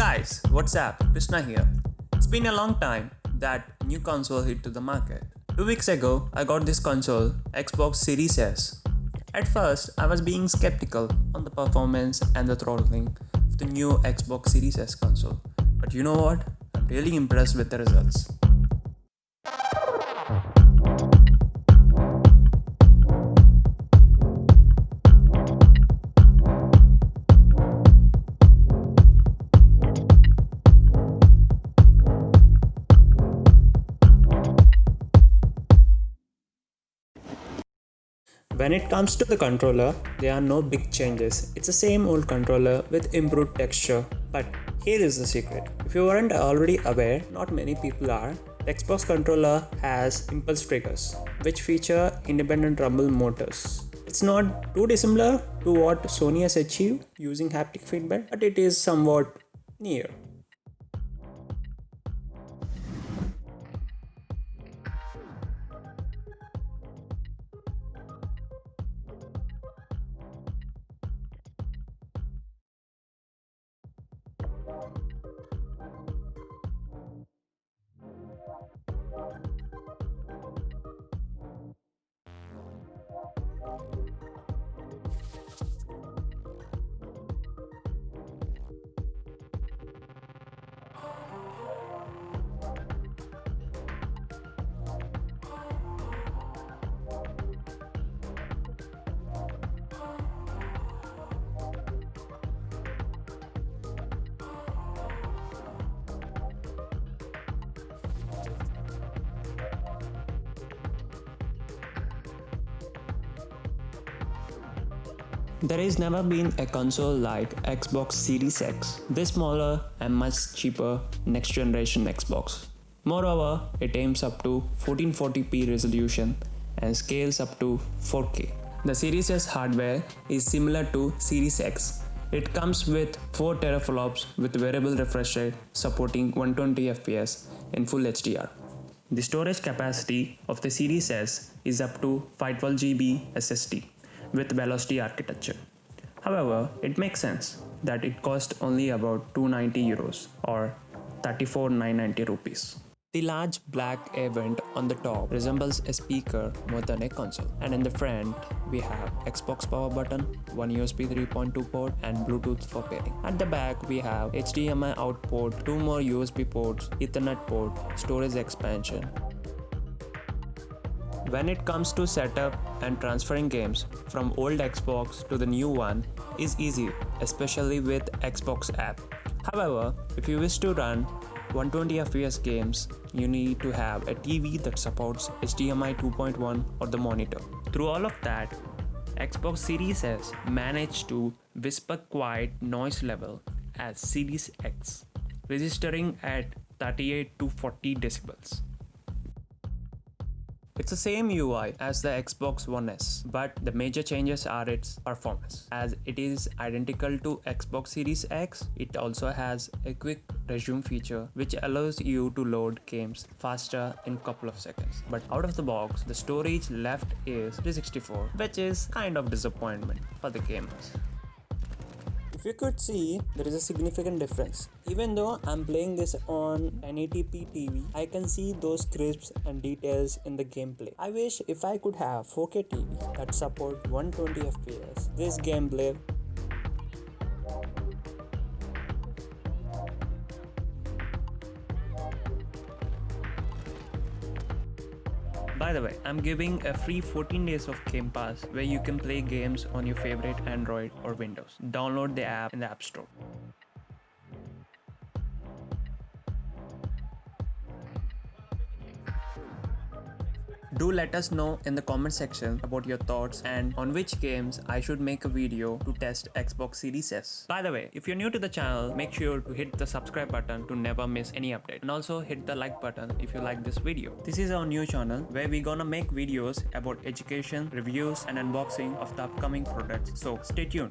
guys, what's up? Krishna here. It's been a long time that new console hit to the market. 2 weeks ago, I got this console, Xbox Series S. At first, I was being skeptical on the performance and the throttling of the new Xbox Series S console. But you know what? I'm really impressed with the results. When it comes to the controller, there are no big changes. It's the same old controller with improved texture. But here is the secret. If you weren't already aware, not many people are, the Xbox controller has impulse triggers, which feature independent rumble motors. It's not too dissimilar to what Sony has achieved using haptic feedback, but it is somewhat near. There has never been a console like Xbox Series X, this smaller and much cheaper next generation Xbox. Moreover, it aims up to 1440p resolution and scales up to 4K. The Series S hardware is similar to Series X. It comes with 4 teraflops with variable refresh rate supporting 120 fps in full HDR. The storage capacity of the Series S is up to 512GB SSD with velocity architecture. However, it makes sense that it costs only about 290 euros or 34,990 rupees. The large black air vent on the top resembles a speaker more than a console. And in the front, we have Xbox power button, one USB 3.2 port and Bluetooth for pairing. At the back, we have HDMI out port, 2 more USB ports, Ethernet port, storage expansion. When it comes to setup and transferring games from old Xbox to the new one is easy, especially with Xbox app. However, if you wish to run 120 fps games, you need to have a TV that supports HDMI 2.1 or the monitor. Through all of that, Xbox Series S managed to whisper quiet noise level as Series X, registering at 38 to 40 decibels. It's the same UI as the Xbox One S, but the major changes are its performance. As it is identical to Xbox Series X, it also has a quick resume feature which allows you to load games faster in couple of seconds. But out of the box, the storage left is 364, which is kind of disappointment for the gamers. If you could see, there is a significant difference. Even though I'm playing this on 1080p TV, I can see those crisps and details in the gameplay. I wish if I could have 4K TV that support 120 fps, this gameplay. By the way, I'm giving a free 14 days of Game Pass where you can play games on your favorite Android or Windows. Download the app in the App Store. Do let us know in the comment section about your thoughts and on which games I should make a video to test Xbox Series S. By the way, if you're new to the channel, make sure to hit the subscribe button to never miss any update. And also hit the like button if you like this video. This is our new channel where we're gonna make videos about education, reviews and unboxing of the upcoming products. So stay tuned.